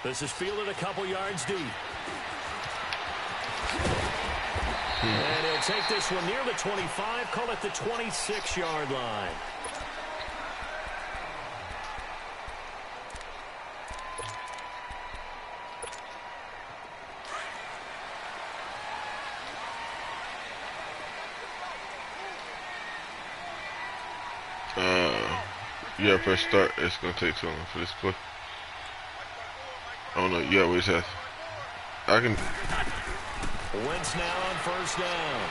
This is fielded a couple yards deep. And he'll take this one near the 25, call it the 26-yard line. Yeah, press start. It's gonna take too long for this play. I don't know. Yeah, wait a second. I can. Wentz now on first down.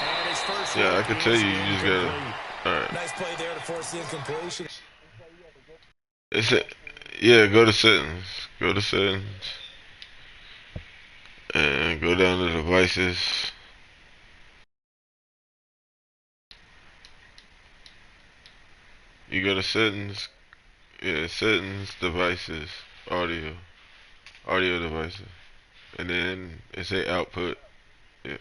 And his first yeah, I can tell you. You just gotta. All right. Nice play there to force the incompletion. It's it. Yeah, go to settings. Go to settings. And go down to devices. You go to settings, yeah, settings, devices, audio devices, and then it say output, yeah.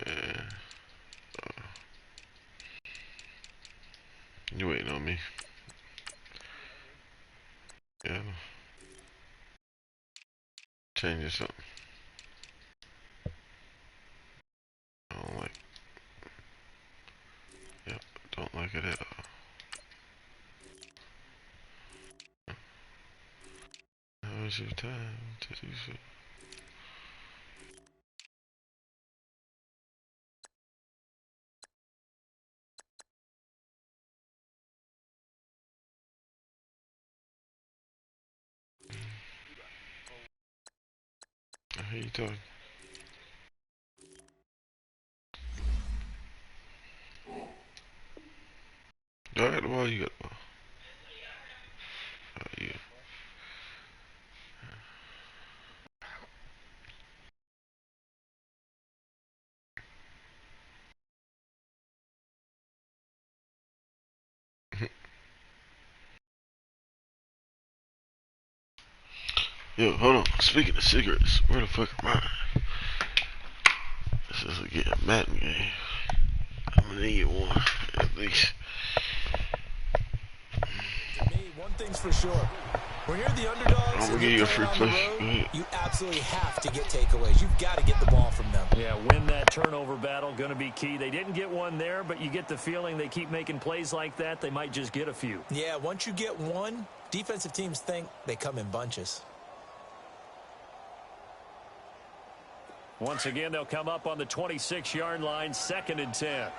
Yeah. You waiting on me? Yeah. Changing something. I don't like. Yep, don't like it at all. How is your time to do so? I hear you talking. I got the ball, you got the ball. Yeah. Yo, hold on. Speaking of cigarettes, where the fuck am I? This is a Madden game. I'm gonna need one, at least. To me, one thing's for sure. When you're the underdogs, I'm gonna give you a free play. You absolutely have to get takeaways. You've got to get the ball from them. Yeah, win that turnover battle, going to be key. They didn't get one there, but you get the feeling they keep making plays like that, they might just get a few. Yeah, once you get one, defensive teams think they come in bunches. Once again, they'll come up on the 26-yard line, 2nd and 10.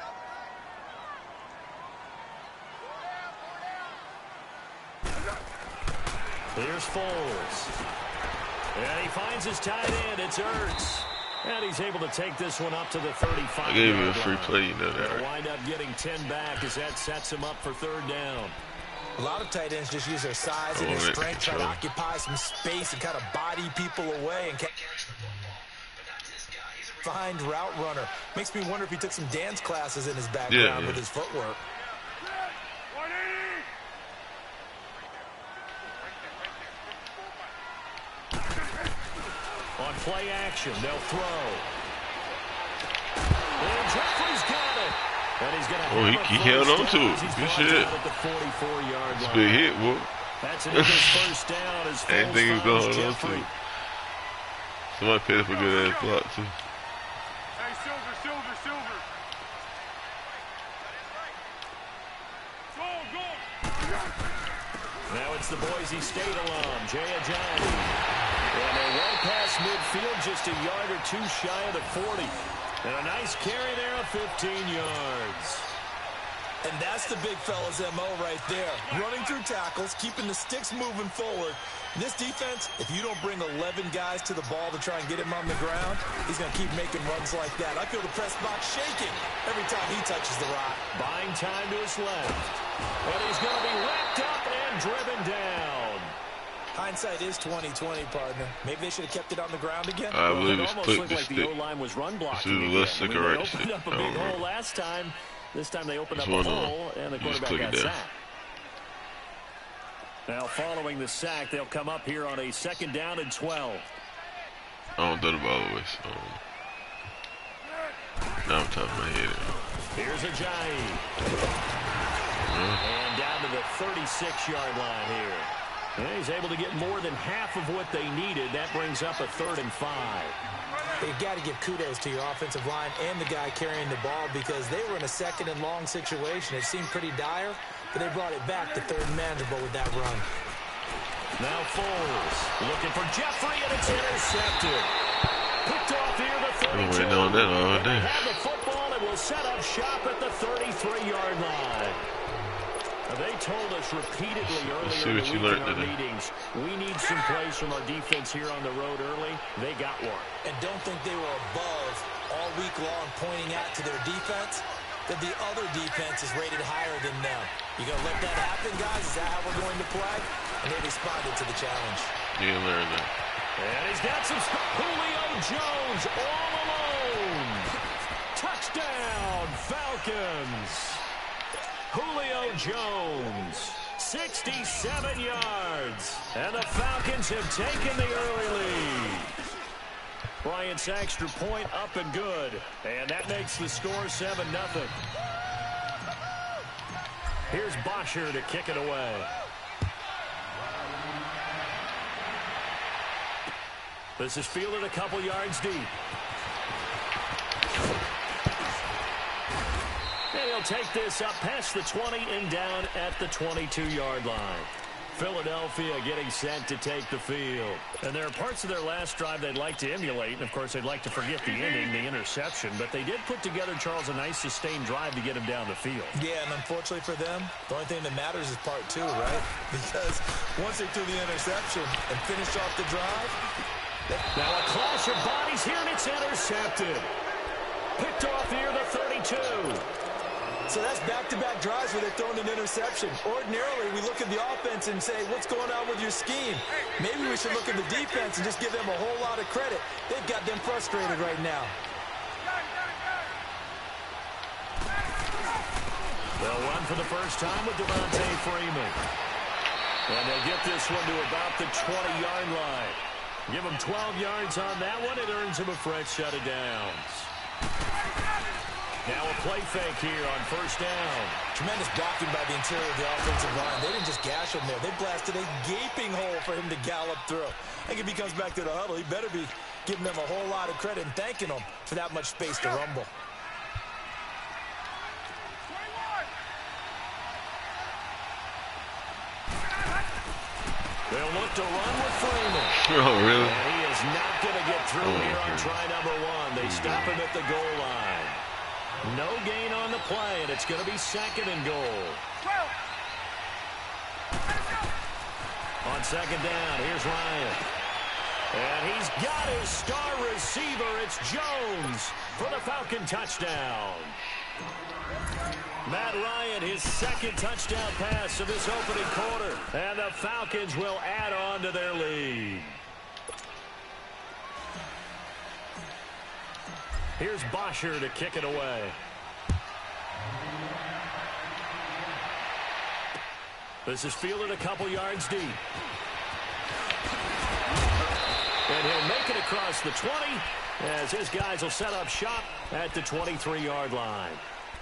Here's Foles. And he finds his tight end. It's Ertz. And he's able to take this one up to the 35. I gave you a free play, you know that. They'll wind up getting 10 back as that sets him up for 3rd down. A lot of tight ends just use their size and their strength, try to occupy some space and kind of body people away and find route runner. Makes me wonder if he took some dance classes in his background with his footwork. On play action, they'll throw. And Jeffrey's got it. And he's going to he held on to it. Good shit. It's a big hit, boy. That's an Eagles first down as I didn't think he was going to hold on to it. Somebody paid for a good ass block, too. Hey, Silver. Go. Now it's the Boise State alum, Jay Ajayi. And they're well past midfield, just a yard or two shy of the 40. And a nice carry there of 15 yards. And that's the big fella's MO right there. Running through tackles, keeping the sticks moving forward. This defense, if you don't bring 11 guys to the ball to try and get him on the ground, he's going to keep making runs like that. I feel the press box shaking every time he touches the rock. Buying time to his left. And he's going to be wrapped up and driven down. Hindsight is 20/20, partner. Maybe they should have kept it on the ground again. I believe it it's almost looked like the O-line was run blocking. Let's stick They right opened up a big hole last time. This time they opened up a hole, and the quarterback got sacked. Now, following the sack, they'll come up here on a 2nd down and 12. I don't throw the ball away, so. Now I'm off the top of my head. Here's Ajayi. And down to the 36-yard line here. And he's able to get more than half of what they needed. That brings up a 3rd and 5. You've got to give kudos to your offensive line and the guy carrying the ball because they were in a 2nd and long situation. It seemed pretty dire, but they brought it back to 3rd and manageable with that run. Now Foles looking for Jeffrey, and it's intercepted. Picked off here, the 32. They have the football and will set up shop at the 33-yard line. They told us repeatedly earlier in the week in our meetings, we need some plays from our defense here on the road early. They got one. And don't think they were above all week long pointing out to their defense that the other defense is rated higher than them. You going to let that happen, guys? Is that how we're going to play? And they responded to the challenge. You learned that. And he's got some Julio Jones all alone. Touchdown, Falcons. Julio Jones, 67 yards. And the Falcons have taken the early lead. Bryant's extra point up and good. And that makes the score 7-0. Here's Bosher to kick it away. This is fielded a couple yards deep. And he'll take this up past the 20 and down at the 22-yard line. Philadelphia getting set to take the field. And there are parts of their last drive they'd like to emulate. And, of course, they'd like to forget the ending, the interception. But they did put together, Charles, a nice sustained drive to get him down the field. Yeah, and unfortunately for them, the only thing that matters is part 2, right? Because once they threw the interception and finished off the drive. Now a clash of bodies here, and it's intercepted. Picked off here, the 32. So that's back-to-back drives where they're throwing an interception. Ordinarily, we look at the offense and say, what's going on with your scheme? Maybe we should look at the defense and just give them a whole lot of credit. They've got them frustrated right now. They'll run for the first time with Devontae Freeman. And they'll get this one to about the 20-yard line. Give them 12 yards on that one. It earns them a fresh set of downs. Now a play fake here on first down. Tremendous blocking by the interior of the offensive line. They didn't just gash him there. They blasted a gaping hole for him to gallop through. I think if he comes back to the huddle, he better be giving them a whole lot of credit and thanking them for that much space to rumble. They'll look to run with Freeman. Oh, really? And he is not going to get through here on try number 1. They stop him at the goal line. No gain on the play, and it's going to be 2nd and goal. On 2nd down, here's Ryan. And he's got his star receiver. It's Jones for the Falcon touchdown. Matt Ryan, his 2nd touchdown pass of this opening quarter. And the Falcons will add on to their lead. Here's Bosher to kick it away. This is fielded a couple yards deep. And he'll make it across the 20 as his guys will set up shop at the 23-yard line.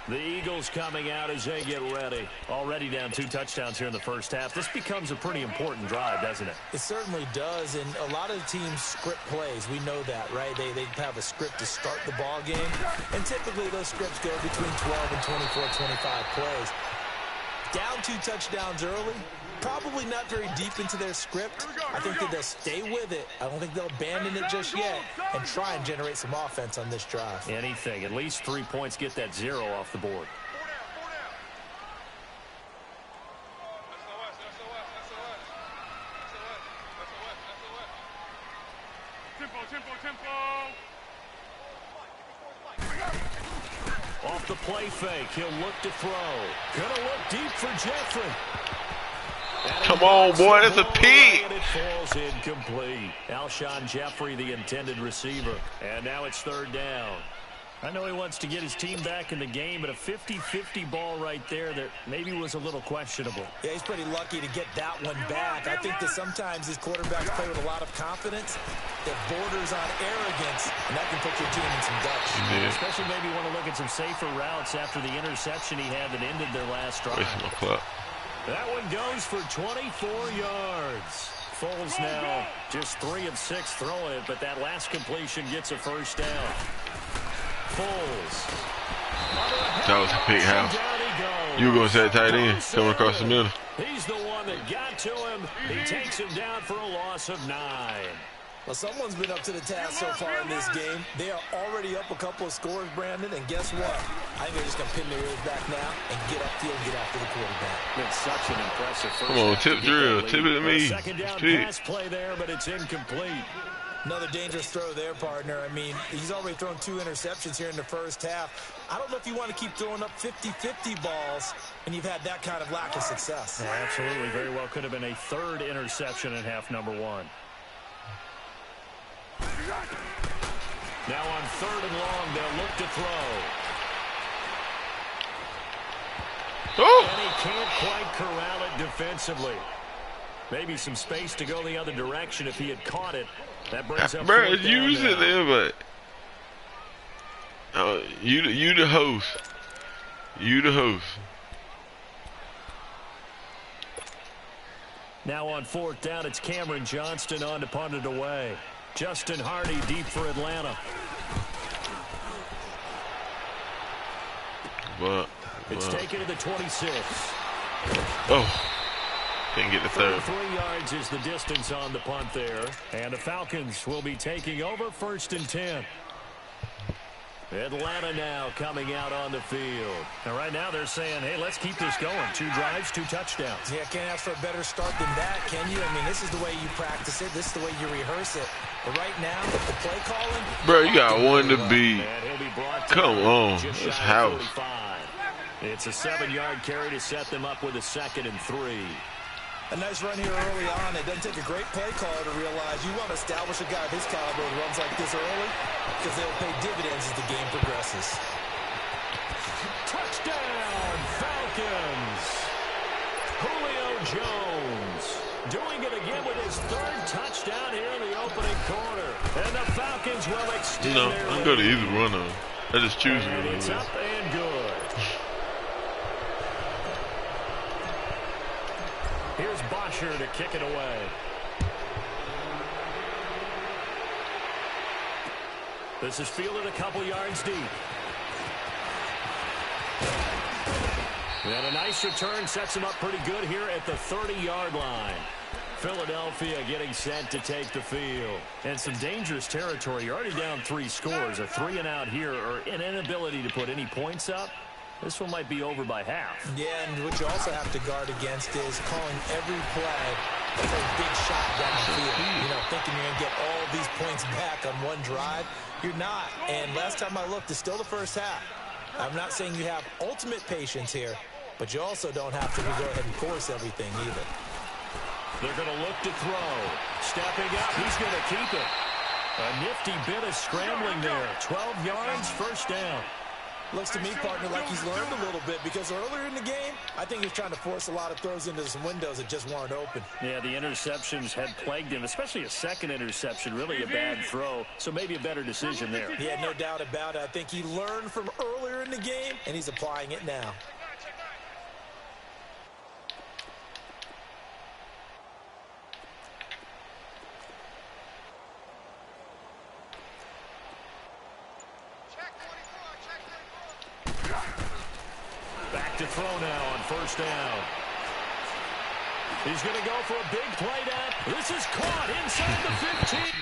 The Eagles coming out as they get ready. Already down 2 touchdowns here in the first half. This becomes a pretty important drive, doesn't it? It certainly does, and a lot of teams script plays. We know that, right? They have a script to start the ball game, and typically those scripts go between 12 and 24, 25 plays. Down 2 touchdowns early, probably not very deep into their script. I think that they'll stay with it. I don't think they'll abandon it just yet and try and generate some offense on this drive. Anything. At least 3 points, get that 0 off the board. Off the play fake, he'll look to throw. Gonna look deep for Jeffrey. Come on, boy, that's a pig. And it falls incomplete. Alshon Jeffrey, the intended receiver. And now it's 3rd down. I know he wants to get his team back in the game, but a 50-50 ball right there that maybe was a little questionable. Yeah, he's pretty lucky to get that one back. I think that sometimes these quarterbacks play with a lot of confidence that borders on arrogance, and that can put your team in some dutch. Yeah. Especially maybe want to look at some safer routes after the interception he had that ended their last drive. Wasting my clock. That one goes for 24 yards. Foles now just 3 of 6 throwing it, but that last completion gets a first down. Foles. That was a big house. You were going to say tight end coming across the middle. He's the one that got to him. He takes him down for a loss of 9. Well, someone's been up to the task so far in this game. They are already up a couple of scores, Brandon, and guess what? I think they're just going to pin their ears back now and get upfield and get after the quarterback. It's such an impressive first. Come on, tip drill. Tip it to me. Second down pass play there, but it's incomplete. Another dangerous throw there, partner. I mean, he's already thrown 2 interceptions here in the first half. I don't know if you want to keep throwing up 50-50 balls, and you've had that kind of lack of success. Yeah, absolutely. Very well could have been a 3rd interception in half number 1. Now on 3rd and long, they'll look to throw. Oh! And he can't quite corral it defensively. Maybe some space to go the other direction if he had caught it. That brings up bro, use it there, but you the host. You the host. Now on 4th down, it's Cameron Johnston on to punt it away. Justin Hardy deep for Atlanta. It's taken to the 26. Oh. Didn't get the 3rd. 3 yards is the distance on the punt there. And the Falcons will be taking over 1st and 10. Atlanta now coming out on the field. And right now they're saying, hey, let's keep this going. 2 drives, 2 touchdowns. Yeah, can't ask for a better start than that, can you? I mean, this is the way you practice it. This is the way you rehearse it. But right now, the play calling. Bro, you got one to beat. Come on. That's house. It's a 7-yard carry to set them up with a 2nd and 3. A nice run here early on. It doesn't take a great play caller to realize you want to establish a guy of his caliber who runs like this early because they'll pay dividends as the game progresses. Touchdown, Falcons! Julio Jones doing it again with his 3rd touchdown here in the opening quarter. And the Falcons will extend their lead. I'm going to either one of them. I just choose one. It's up and good. Here's Bosher to kick it away. This is fielded a couple yards deep. And a nice return sets him up pretty good here at the 30-yard line. Philadelphia getting set to take the field. And some dangerous territory. You're already down 3 scores. A 3 and out here, or an inability to put any points up. This one might be over by half. Yeah, and what you also have to guard against is calling every play for a big shot downfield. You know, thinking you're going to get all these points back on one drive. You're not. And last time I looked, it's still the first half. I'm not saying you have ultimate patience here, but you also don't have to go ahead and force everything either. They're going to look to throw. Stepping up, he's going to keep it. A nifty bit of scrambling there. 12 yards, first down. Looks to me, partner, like he's learned a little bit because earlier in the game, I think he's trying to force a lot of throws into some windows that just weren't open. Yeah, the interceptions had plagued him, especially a 2nd interception, really a bad throw. So maybe a better decision there. Yeah, no doubt about it. I think he learned from earlier in the game, and he's applying it now. Back to throw now on 1st down. He's going to go for a big play down. This is caught inside the 15.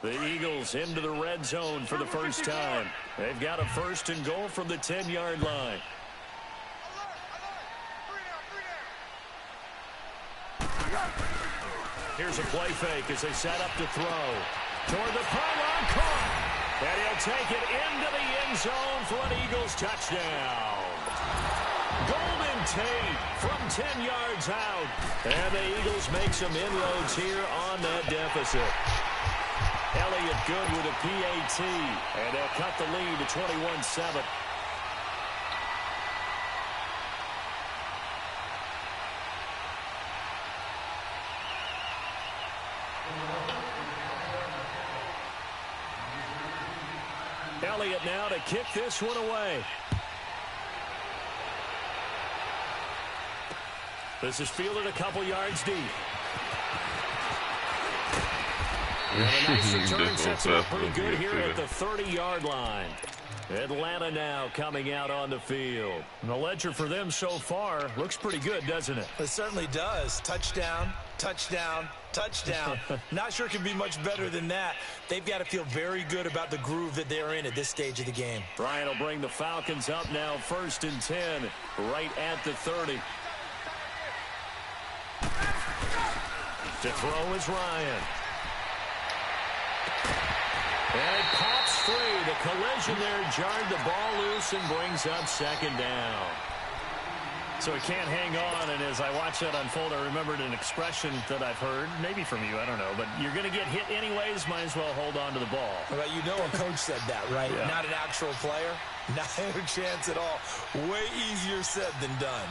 The Eagles into the red zone for the first time. They've got a 1st and goal from the 10-yard line. Here's a play fake as they set up to throw. Toward the pylon, caught. And he'll take it into the end zone for an Eagles touchdown. Golden Tate from 10 yards out. And the Eagles make some inroads here on that deficit. Elliott good with a PAT. And they'll cut the lead to 21-7. Elliott now to kick this one away. This is fielded a couple yards deep. And a nice return sets it up pretty good here at the 30-yard line. Atlanta now coming out on the field. And the ledger for them so far looks pretty good, doesn't it? It certainly does. Touchdown, touchdown, touchdown. Not sure it can be much better than that. They've got to feel very good about the groove that they're in at this stage of the game. Ryan will bring the Falcons up now 1st and 10, right at the 30. To throw is Ryan. And it pops free. The collision there jarred the ball loose and brings up 2nd down. So he can't hang on, and as I watch that unfold, I remembered an expression that I've heard, maybe from you, I don't know, but you're going to get hit anyways, might as well hold on to the ball. Well, you know a coach said that, right? Yeah. Not an actual player. Not a chance at all. Way easier said than done.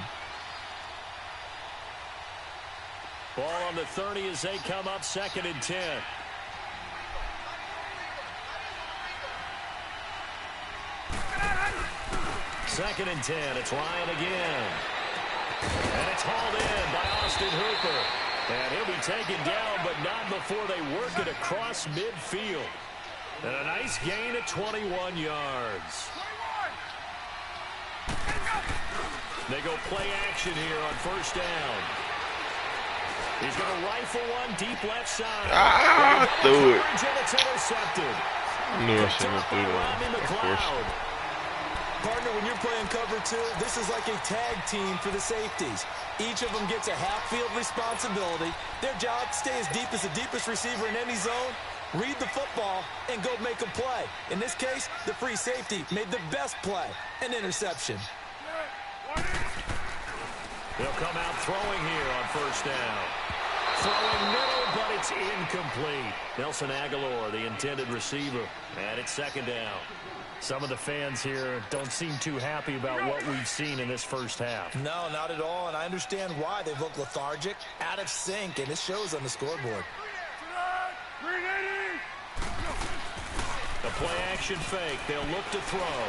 Ball on the 30 as they come up 2nd and 10. Second and 10. It's Ryan again. And it's hauled in by Austin Hooper. And he'll be taken down, but not before they work it across midfield. And a nice gain at 21 yards. They go play action here on 1st down. He's going to rifle one deep left side. Threw it. And it's intercepted. No, I shouldn't have threw that. Of course. Partner, when you're playing cover 2, this is like a tag team for the safeties. Each of them gets a half-field responsibility. Their job, stay as deep as the deepest receiver in any zone, read the football, and go make a play. In this case, the free safety made the best play, an interception. They'll come out throwing here on 1st down. Throwing middle, but it's incomplete. Nelson Aguilar, the intended receiver, and it's 2nd down. Some of the fans here don't seem too happy about what we've seen in this first half. No, not at all, and I understand why. They've looked lethargic, out of sync, and it shows on the scoreboard. The play-action fake. They'll look to throw.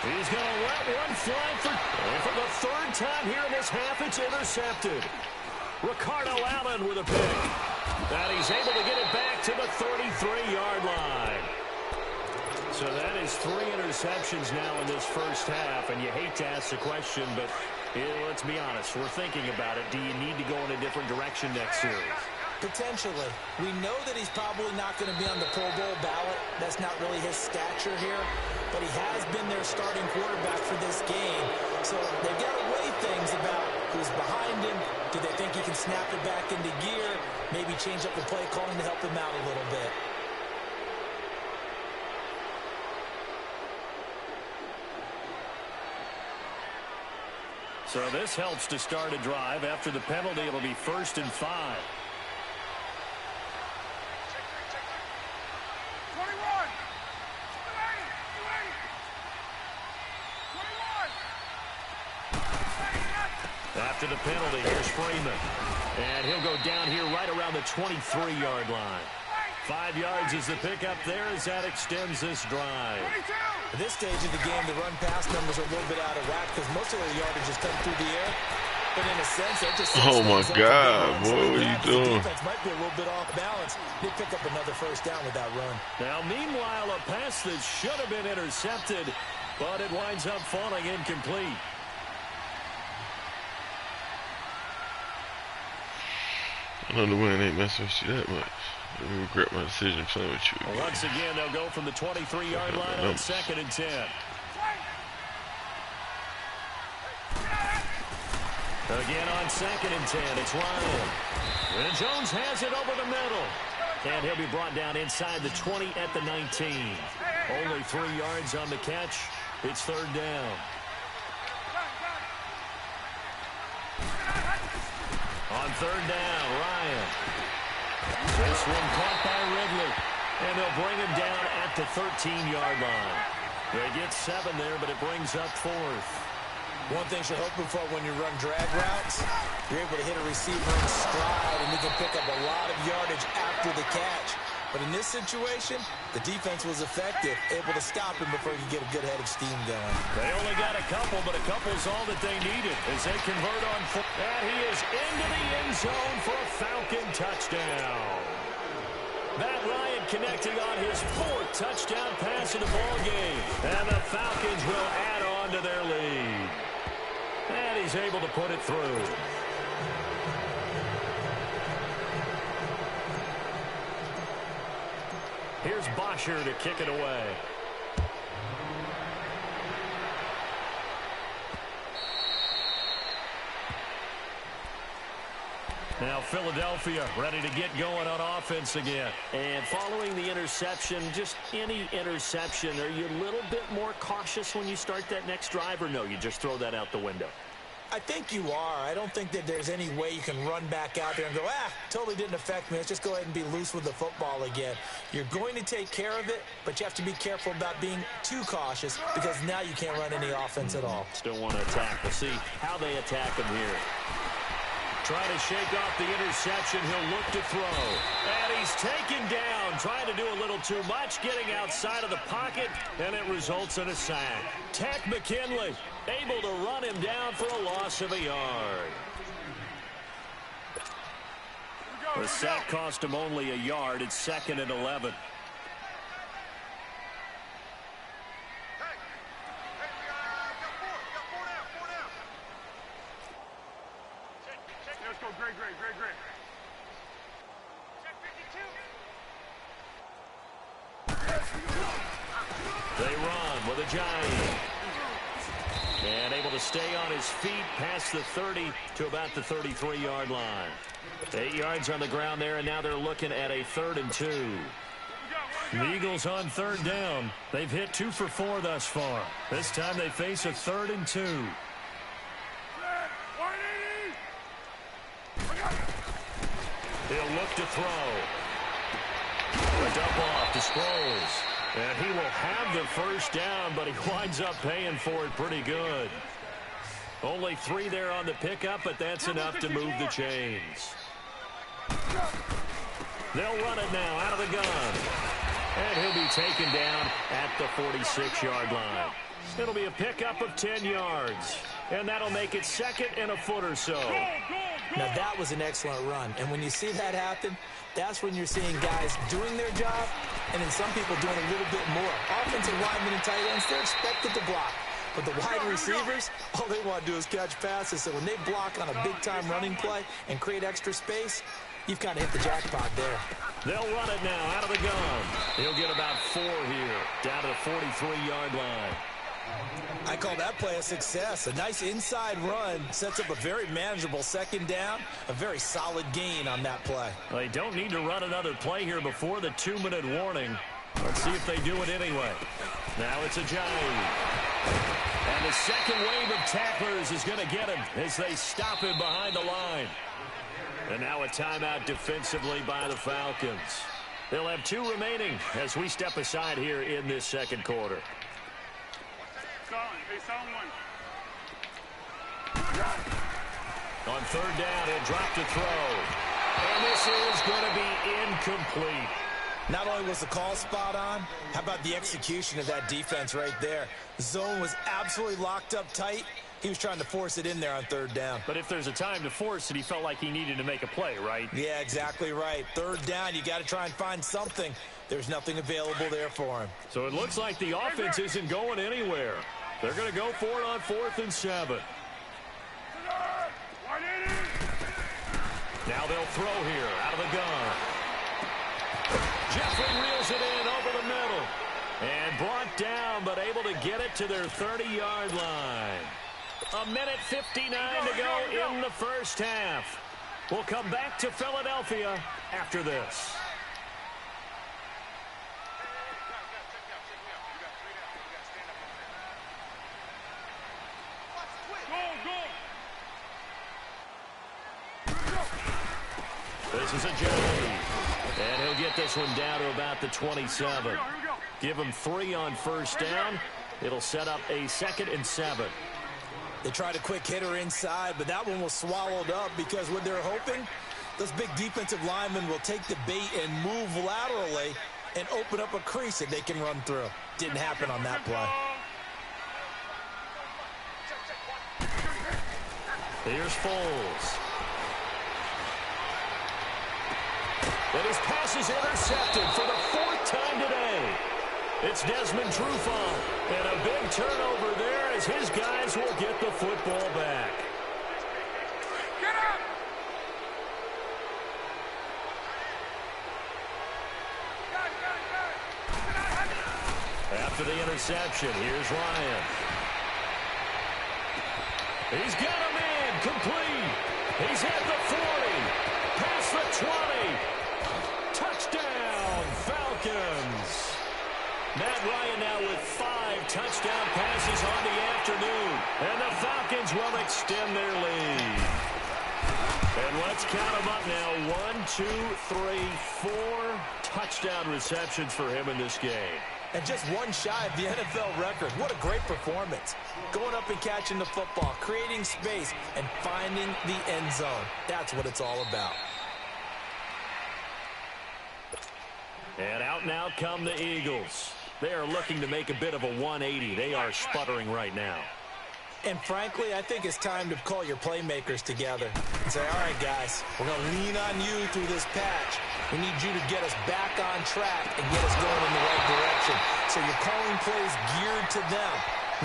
He's going to let one fly for the 3rd time here in this half. It's intercepted. Ricardo Allen with a pick. And he's able to get it back to the 33-yard line. So that is 3 interceptions now in this first half, and you hate to ask the question, but let's be honest, we're thinking about it. Do you need to go in a different direction next series? Potentially. We know that he's probably not going to be on the Pro Bowl ballot. That's not really his stature here, but he has been their starting quarterback for this game. So they've got to weigh things about who's behind him. Do they think he can snap it back into gear? Maybe change up the play calling to help him out a little bit. So this helps to start a drive. After the penalty, it'll be 1st and 5. After the penalty, here's Freeman. And he'll go down here right around the 23-yard line. 5 yards is the pickup there as that extends this drive. At this stage of the game, the run-pass numbers are a little bit out of whack because most of their yardage has come through the air. But in a sense, they're just... Oh, my God. Boy, what are you doing? The defense might be a little bit off balance. They pick up another 1st down with that run. Now, meanwhile, a pass that should have been intercepted, but it winds up falling incomplete. I know the win ain't messing with you that much. I regret my decision playing with you again. Once again, they'll go from the 23-yard line on 2nd and 10. Again on 2nd and 10, it's Ryan. And Jones has it over the middle. And he'll be brought down inside the 20 at the 19. Only 3 yards on the catch. It's 3rd down. On 3rd down, Ryan. This one caught by Ridley. And they'll bring him down at the 13-yard line. They get 7 there, but it brings up 4th. One thing you're hoping for when you run drag routes, you're able to hit a receiver in stride, and you can pick up a lot of yardage after the catch. But in this situation, the defense was effective, able to stop him before he could get a good head of steam going. They only got a couple, but a couple's all that they needed as they convert on 4th. And he is into the end zone for a Falcon touchdown. Matt Ryan connecting on his 4th touchdown pass in the ballgame. And the Falcons will add on to their lead. And he's able to put it through. Here's Bosher to kick it away. Now Philadelphia ready to get going on offense again. And following the interception, just any interception, are you a little bit more cautious when you start that next drive, or no, you just throw that out the window? I think you are. I don't think that there's any way you can run back out there and go, totally didn't affect me. Let's just go ahead and be loose with the football again. You're going to take care of it, but you have to be careful about being too cautious because now you can't run any offense at all. Still want to attack. We'll see how they attack him here. Trying to shake off the interception. He'll look to throw. And he's taken down. Trying to do a little too much. Getting outside of the pocket. And it results in a sack. Tech McKinley able to run him down for a loss of a yard. The sack cost him only a yard. It's 2nd and 11. Great. They run with a giant. And able to stay on his feet past the 30 to about the 33-yard line. 8 yards on the ground there, and now they're looking at a 3rd and 2. The Eagles on 3rd down. They've hit 2 for 4 thus far. This time they face a 3rd and 2. He'll look to throw. A dump off to Sproles. And he will have the first down, but he winds up paying for it pretty good. Only 3 there on the pickup, but that's enough to move the chains. They'll run it now out of the gun. And he'll be taken down at the 46-yard line. It'll be a pickup of 10 yards. And that'll make it 2nd and a foot or so. Now, that was an excellent run. And when you see that happen, that's when you're seeing guys doing their job and then some people doing a little bit more. Offensive linemen and tight ends, they're expected to block. But the wide receivers, all they want to do is catch passes. So when they block on a big-time running play and create extra space, you've kind of hit the jackpot there. They'll run it now out of the gun. He'll get about 4 here, down to the 43-yard line. I call that play a success. A nice inside run sets up a very manageable 2nd down. A very solid gain on that play. They don't need to run another play here before the 2-minute warning. Let's see if they do it anyway. Now it's a giant. And the second wave of tacklers is going to get him as they stop him behind the line. And now a timeout defensively by the Falcons. They'll have 2 remaining as we step aside here in this 2nd quarter. On 3rd down, he'll drop to throw. And this is going to be incomplete. Not only was the call spot on, how about the execution of that defense right there? The zone was absolutely locked up tight. He was trying to force it in there on 3rd down. But if there's a time to force it, he felt like he needed to make a play, right? Yeah, exactly right. 3rd down, you got to try and find something. There's nothing available there for him. So it looks like the offense isn't going anywhere. They're going to go for it on 4th and 7. Now they'll throw here out of the gun. Jeffrey reels it in over the middle. And brought down, but able to get it to their 30-yard line. A minute 59 to go in the first half. We'll come back to Philadelphia after this. This is a Jones. And he'll get this one down to about the 27. Give him 3 on first down. It'll set up a 2nd and 7. They tried a quick hitter inside, but that one was swallowed up because what they're hoping, those big defensive linemen will take the bait and move laterally and open up a crease that they can run through. Didn't happen on that play. Here's Foles. And his pass is intercepted for the 4th time today. It's Desmond Trufant. And a big turnover there as his guys will get the football back. Get up! After the interception, here's Ryan. He's got him in, complete. He's at the 40, past the 20. Touchdown, Falcons. Matt Ryan now with 5 touchdown passes on the afternoon. And the Falcons will extend their lead. And let's count them up now. 1, 2, 3, 4 touchdown receptions for him in this game. And just one shy of the NFL record. What a great performance. Going up and catching the football, creating space, and finding the end zone. That's what it's all about. And out now come the Eagles. They are looking to make a bit of a 180. They are sputtering right now. And frankly, I think it's time to call your playmakers together and say, all right, guys, we're going to lean on you through this patch. We need you to get us back on track and get us going in the right direction. So you're calling plays geared to them.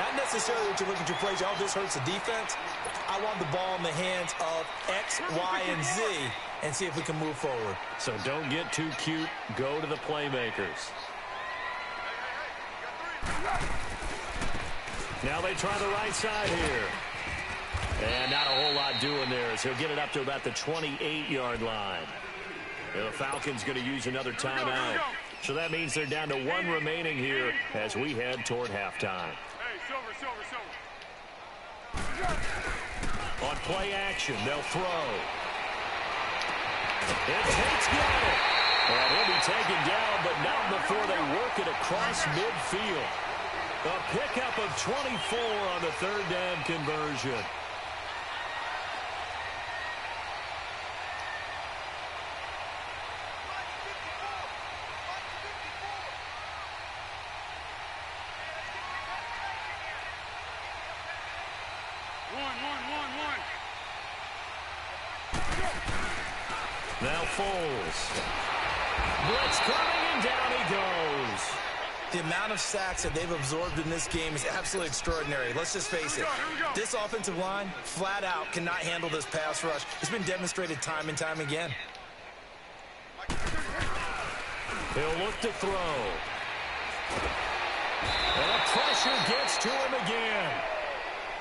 Not necessarily that you look at your plays, oh, this hurts the defense. I want the ball in the hands of X, Y, and Z and see if we can move forward. So don't get too cute. Go to the playmakers. Now they try the right side here. And not a whole lot doing there as he'll get it up to about the 28-yard line. The Falcons going to use another timeout. So that means they're down to 1 remaining here as we head toward halftime. Hey, Silver. On play action, they'll throw. And Tate's got it. And he'll be taken down, but not before they work it across midfield. A pickup of 24 on the 3rd down conversion. One. Now Foles. Blitz coming, and down he goes. The amount of sacks that they've absorbed in this game is absolutely extraordinary. Let's just face it. This offensive line, flat out, cannot handle this pass rush. It's been demonstrated time and time again. He'll look to throw. And the pressure gets to him again.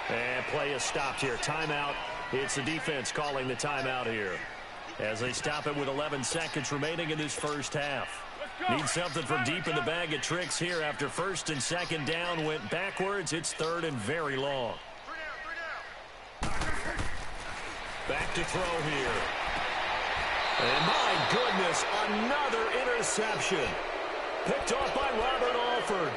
And play is stopped here. Timeout. It's the defense calling the timeout here as they stop it with 11 seconds remaining in this first half. Need something from deep in the bag of tricks here after 1st and 2nd down went backwards. It's 3rd and very long. Back to throw here. And my goodness, another interception. Picked off by Robert Alford.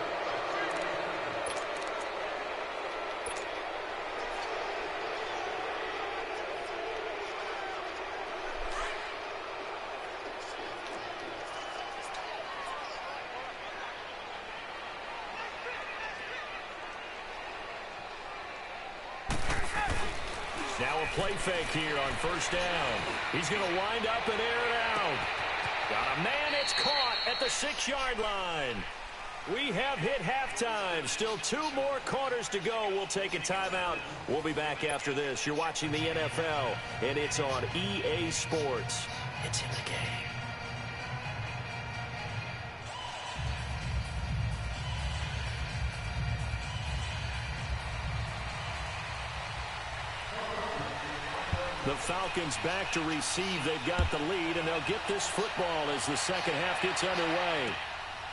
Now a play fake here on 1st down. He's going to wind up and air it out. Got a man, it's caught at the 6-yard line. We have hit halftime. Still 2 more quarters to go. We'll take a timeout. We'll be back after this. You're watching the NFL, and it's on EA Sports. It's in the game. The Falcons back to receive. They've got the lead, and they'll get this football as the second half gets underway.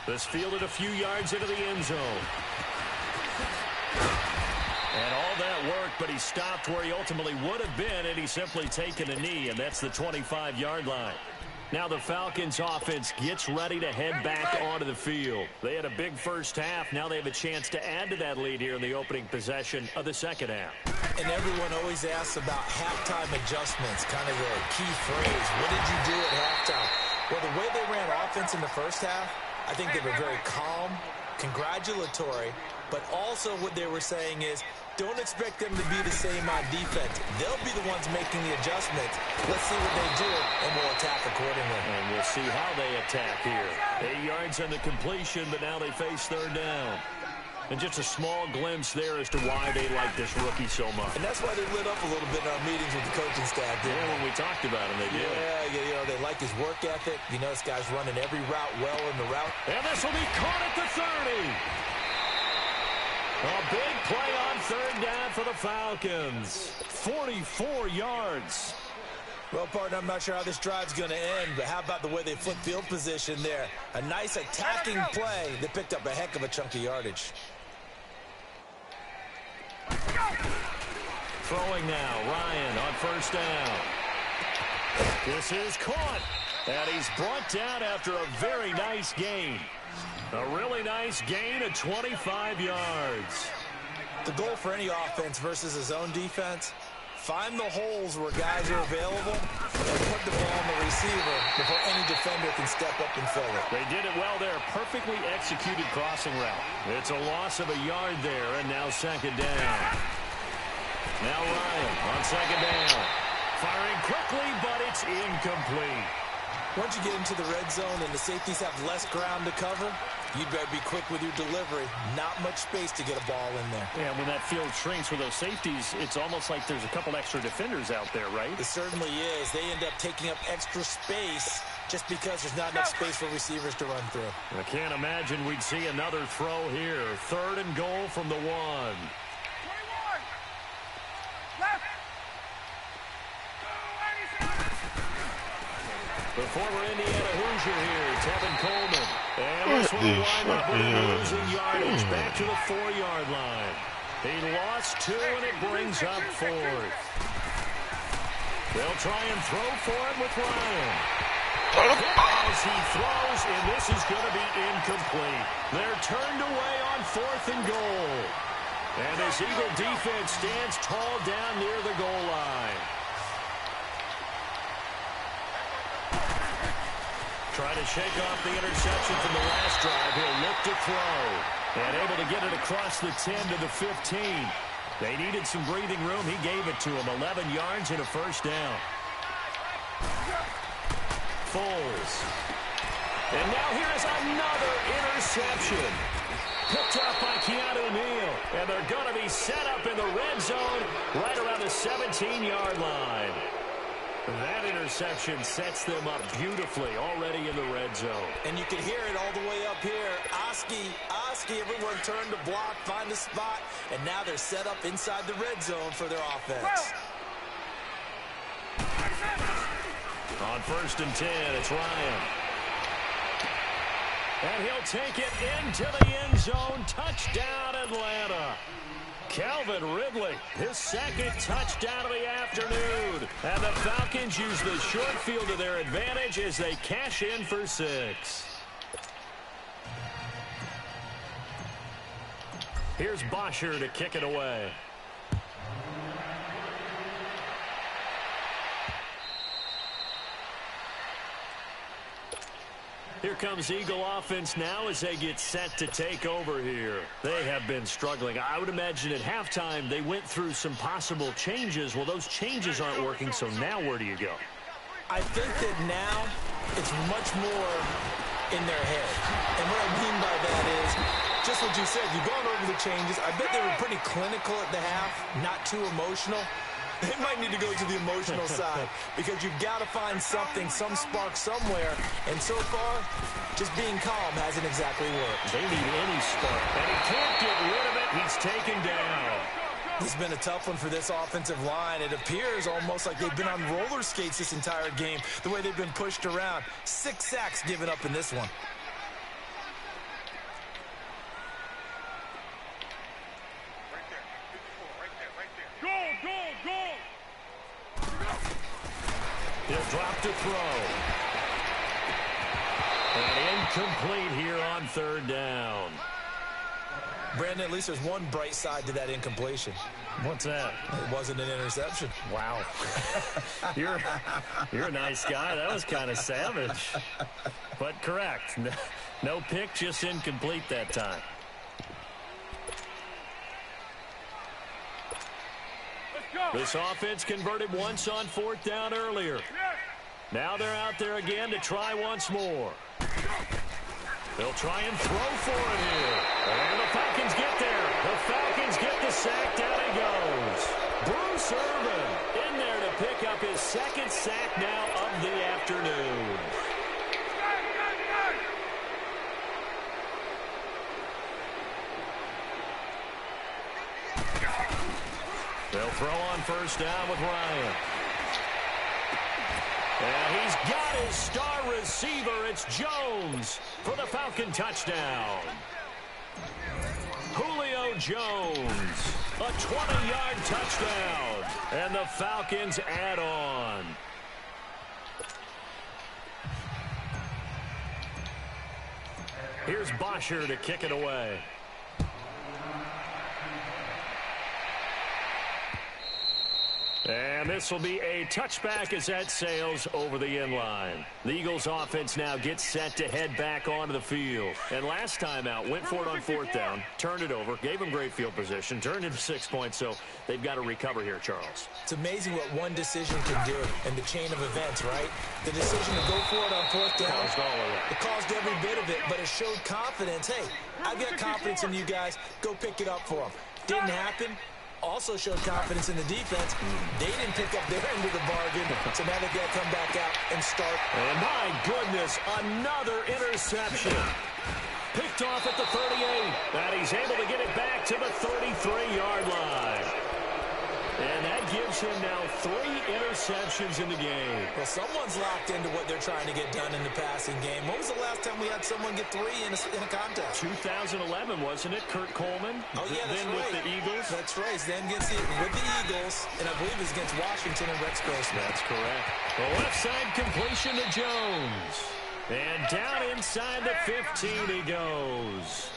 This fielded a few yards into the end zone. And all that work, but he stopped where he ultimately would have been, and he's simply taken a knee, and that's the 25-yard line. Now the Falcons offense gets ready to head back onto the field. They had a big first half. Now they have a chance to add to that lead here in the opening possession of the second half. And everyone always asks about halftime adjustments, kind of the key phrase. What did you do at halftime? Well, the way they ran offense in the first half, I think they were very calm, congratulatory, but also what they were saying is, don't expect them to be the same on defense. They'll be the ones making the adjustments. Let's see what they do, and we'll attack accordingly. And we'll see how they attack here. 8 yards on the completion, but now they face third down. And just a small glimpse there as to why they like this rookie so much. And that's why they lit up a little bit in our meetings with the coaching staff. Yeah, when we talked about him, they did. Yeah, you know, they like his work ethic. You know, this guy's running every route well in the route. And this will be caught at the 30. A big play on third down for the Falcons. 44 yards. Well, partner, I'm not sure how this drive's going to end, but how about the way they flip field position there? A nice attacking play that picked up a heck of a chunk of yardage. Throwing now, Ryan on first down. This is caught, and he's brought down after a very nice gain. A really nice gain of 25 yards. The goal for any offense versus a zone defense, find the holes where guys are available and put the ball on the receiver before any defender can step up and fill it. They did it well there. Perfectly executed crossing route. It's a loss of a yard there, and now second down. Now Ryan on second down. Firing quickly, but it's incomplete. Once you get into the red zone and the safeties have less ground to cover, you'd better be quick with your delivery. Not much space to get a ball in there. Yeah, when that field shrinks with those safeties, it's almost like there's a couple extra defenders out there, right? It certainly is. They end up taking up extra space just because there's not enough space for receivers to run through. I can't imagine we'd see another throw here. Third and goal from the 1. 21. Left. The former Indiana Hoosier here, Tevin Coleman. And this one will wind up with a losing yardage back to the 4-yard line. He lost 2, and it brings up 4th. They'll try and throw for him with Ryan. As he throws, and this is going to be incomplete. They're turned away on 4th and goal. And this Eagle defense stands tall down near the goal line. Trying to shake off the interception from the last drive. He'll look to throw. And able to get it across the 10 to the 15. They needed some breathing room. He gave it to him. 11 yards and a first down. Foles. And now here is another interception. Picked up by Keanu Neal. And they're going to be set up in the red zone right around the 17-yard line. That interception sets them up beautifully already in the red zone. And you can hear it all the way up here. Oski, everyone turned to block, find a spot, and now they're set up inside the red zone for their offense. On 1st and 10, it's Ryan. And he'll take it into the end zone. Touchdown, Atlanta. Calvin Ridley, his second touchdown of the afternoon. And the Falcons use the short field to their advantage as they cash in for 6. Here's Bosher to kick it away. Here comes Eagle offense now as they get set to take over here. They have been struggling. I would imagine at halftime they went through some possible changes. Well, those changes aren't working, so now where do you go? I think that now it's much more in their head. And what I mean by that is just what you said. You've gone over the changes. I bet they were pretty clinical at the half, not too emotional. They might need to go to the emotional side because you've got to find something, some spark somewhere. And so far, just being calm hasn't exactly worked. They need any spark. And he can't get rid of it. He's taken down. This has been a tough one for this offensive line. It appears almost like they've been on roller skates this entire game, the way they've been pushed around. 6 sacks given up in this one. He'll drop to throw. And incomplete here on 3rd down. Brandon, at least there's one bright side to that incompletion. What's that? It wasn't an interception. Wow. You're a nice guy. That was kind of savage. But correct. No pick, just incomplete that time. This offense converted once on 4th down earlier. Now they're out there again to try once more. They'll try and throw for it here. And the Falcons get there. The Falcons get the sack. Down he goes. Bruce Irvin in there to pick up his 2nd sack now of the afternoon. They'll throw on 1st down with Ryan. And he's got his star receiver. It's Jones for the Falcon touchdown. Julio Jones, a 20-yard touchdown. And the Falcons add on. Here's Bosher to kick it away. And this will be a touchback as that sails over the end line. The Eagles offense now gets set to head back onto the field. And last time out, went for it on 4th down, turned it over, gave them great field position, turned into 6 points, so they've got to recover here, Charles. It's amazing what one decision can do in the chain of events, right? The decision to go for it on 4th down, it caused every bit of it, but it showed confidence. Hey, I've got confidence in you guys. Go pick it up for them. Didn't happen. Also showed confidence in the defense. They didn't pick up their end of the bargain, so now they've got to come back out and start. And my goodness, another interception. Picked off at the 38, and he's able to get it back to the 33-yard line. And that gives him now 3 interceptions in the game. Well, someone's locked into what they're trying to get done in the passing game. When was the last time we had someone get 3 in a contest? 2011, wasn't it? Kurt Coleman? Oh, yeah, that's then right. with the Eagles? That's right. Then with the Eagles, and I believe it's against Washington and Rex Grossman. That's correct. The left side completion to Jones. And down inside the 15 he goes.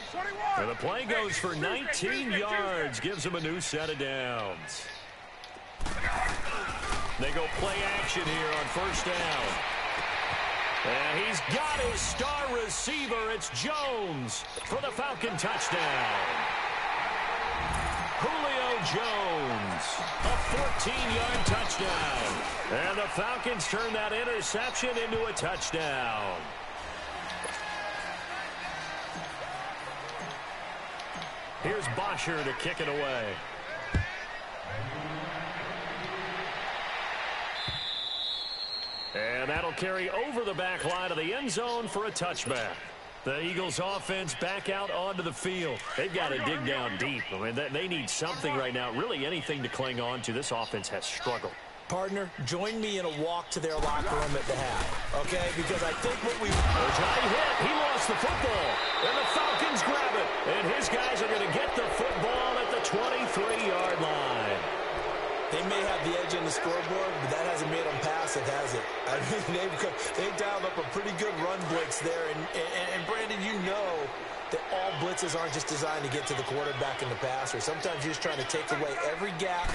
And the play goes for 19 yards. Gives him a new set of downs. They go play action here on 1st down. And he's got his star receiver. It's Jones for the Falcon touchdown. Julio Jones, a 14-yard touchdown. And the Falcons turn that interception into a touchdown. Here's Bosher to kick it away. And that'll carry over the back line of the end zone for a touchback. The Eagles offense back out onto the field. They've got to dig down deep. I mean, they need something right now, really anything to cling on to. This offense has struggled. Partner, join me in a walk to their locker room at the half, okay? Because I think what we... There's a high hit. He lost the football. And the Falcons grab it. And his guys are going to get the football at the 23-yard line. They may have the edge on the scoreboard, but that hasn't made them pass it, has it? I mean, they've dialed up a pretty good run blitz there. And Brandon, you know that all blitzes aren't just designed to get to the quarterback and the passer. Sometimes you're just trying to take away every gap,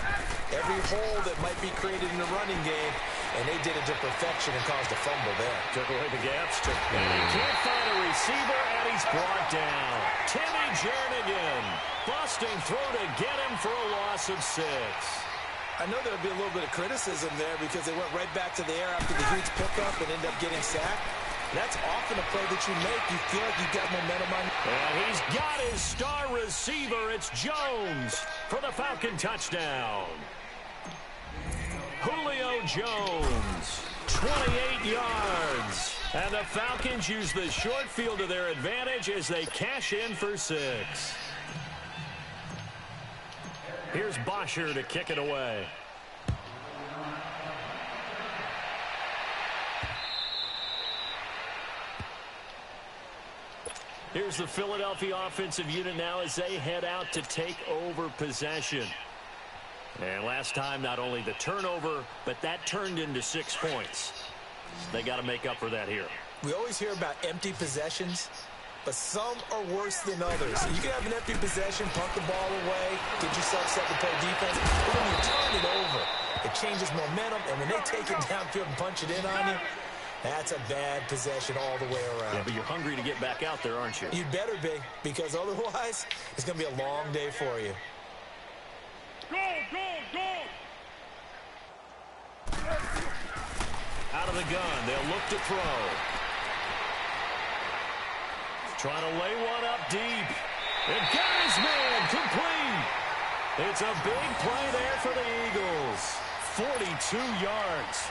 every hole that might be created in the running game, and they did it to perfection and caused a fumble there. Took away the gaps. And he can't find a receiver, and he's brought down. Timmy Jernigan busting through to get him for a loss of 6. I know there'll be a little bit of criticism there because they went right back to the air after the huge pickup and ended up getting sacked. That's often a play that you make. You feel like you've got momentum on. And he's got his star receiver. It's Jones for the Falcon touchdown. Julio Jones, 28 yards. And the Falcons use the short field to their advantage as they cash in for 6. Here's Bosher to kick it away. Here's the Philadelphia offensive unit now as they head out to take over possession. And last time, not only the turnover, but that turned into 6 points. They got to make up for that here. We always hear about empty possessions, but some are worse than others. You can have an empty possession, punt the ball away, get yourself set to play defense, but when you turn it over, it changes momentum, and when they take it downfield and punch it in on you, that's a bad possession all the way around. Yeah, but you're hungry to get back out there, aren't you? You'd better be, because otherwise, it's going to be a long day for you. Go, go, go! Out of the gun, they'll look to throw. Trying to lay one up deep. And got his man complete. It's a big play there for the Eagles. 42 yards.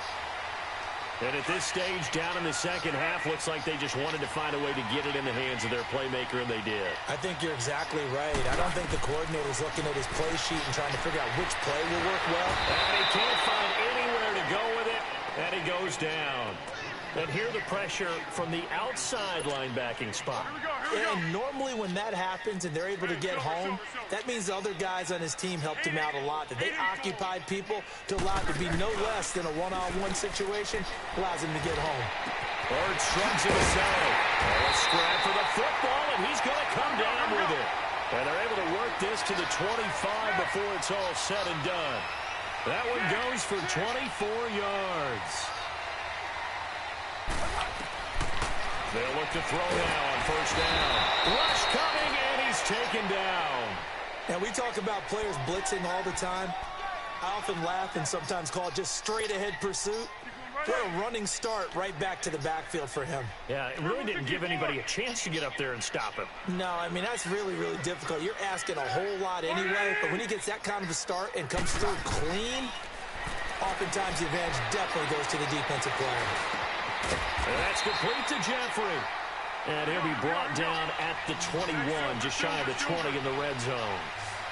And at this stage, down in the second half, looks like they just wanted to find a way to get it in the hands of their playmaker, and they did. I think you're exactly right. I don't think the coordinator's looking at his play sheet and trying to figure out which play will work well. And he can't find anywhere to go with it, and he goes down. And here the pressure from the outside linebacking spot. And normally when that happens and they're able to get home, that means the other guys on his team helped him out a lot. That they occupied people to allow it to be no less than a one-on-one situation, allows him to get home. Bird shrugs it aside. A scrap for the football, and he's going to come down with it. And they're able to work this to the 25 before it's all said and done. That one goes for 24 yards. They'll look to throw now on first down. Rush coming, and he's taken down. And we talk about players blitzing all the time. I often laugh and sometimes call it just straight-ahead pursuit. What a running start right back to the backfield for him. Yeah, it really didn't give anybody a chance to get up there and stop him. No, I mean, that's really, really difficult. You're asking a whole lot anyway, but when he gets that kind of a start and comes through clean, oftentimes the advantage definitely goes to the defensive player. And that's complete to Jeffrey. And he'll be brought down at the 21, just shy of the 20 in the red zone.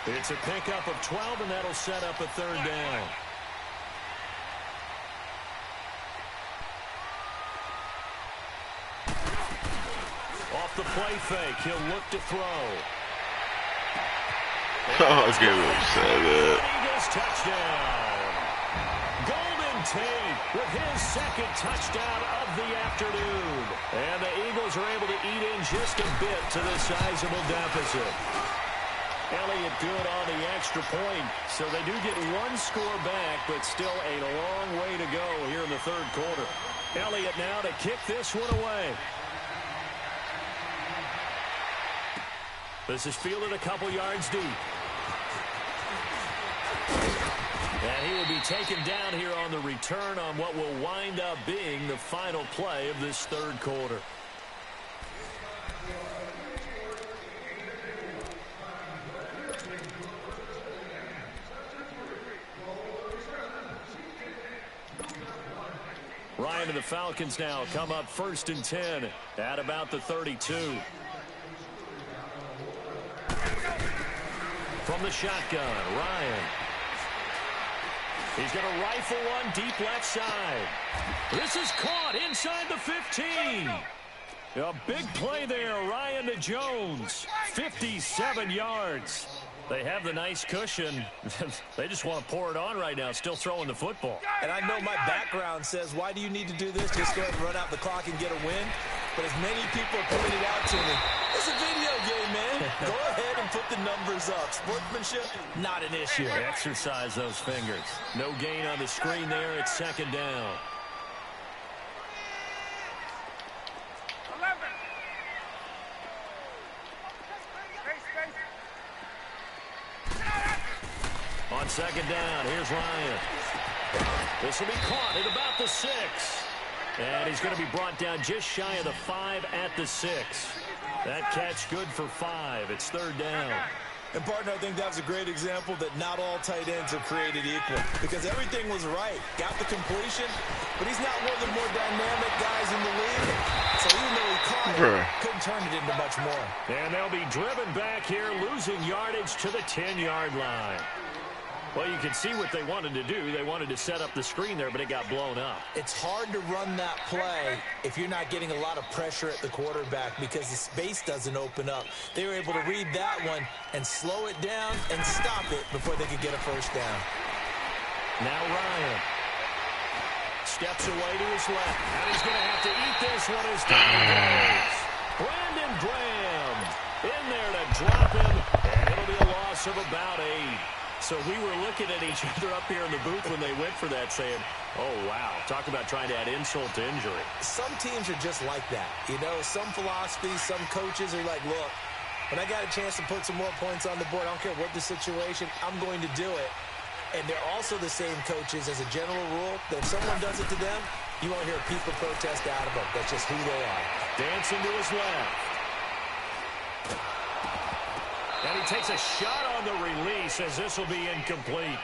It's a pickup of 12, and that'll set up a third down. Off the play fake, he'll look to throw. Oh, it's getting really sad. Eagles touchdown. Tate with his second touchdown of the afternoon. And the Eagles are able to eat in just a bit to the sizable deficit. Elliott good on the extra point, so they do get one score back, but still a long way to go here in the third quarter. Elliott now to kick this one away. This is fielded a couple yards deep. And he will be taken down here on the return on what will wind up being the final play of this third quarter. Ryan and the Falcons now come up 1st and 10 at about the 32. From the shotgun, Ryan. He's going to rifle one deep left side. This is caught inside the 15. A big play there, Ryan to Jones. 57 yards. They have the nice cushion. They just want to pour it on right now, still throwing the football. And I know my background says, why do you need to do this? Just go ahead and run out the clock and get a win. But as many people pointed out to me, it's a video game, man. Go ahead and put the numbers up. Sportsmanship, not an issue. Exercise those fingers. No gain on the screen there. It's second down. 11. On second down, here's Ryan. This will be caught at about the 6. And he's going to be brought down just shy of the 5 at the 6. That catch good for 5. It's third down. And, partner, I think that was a great example that not all tight ends are created equal. Because everything was right. Got the completion, but he's not one of the more dynamic guys in the league. So even though he caught it, couldn't turn it into much more. And they'll be driven back here, losing yardage to the 10-yard line. Well, you can see what they wanted to do. They wanted to set up the screen there, but it got blown up. It's hard to run that play if you're not getting a lot of pressure at the quarterback because the space doesn't open up. They were able to read that one and slow it down and stop it before they could get a first down. Now Ryan steps away to his left, and he's going to have to eat this one as down goes. Brandon Graham in there to drop him, and it'll be a loss of about 8. So we were looking at each other up here in the booth when they went for that saying, oh, wow, talk about trying to add insult to injury. Some teams are just like that. You know, some philosophies, some coaches are like, look, when I got a chance to put some more points on the board, I don't care what the situation, I'm going to do it. And they're also the same coaches as a general rule that if someone does it to them, you won't hear people protest out of them. That's just who they are. Dancing to his left. And he takes a shot on the release as this will be incomplete.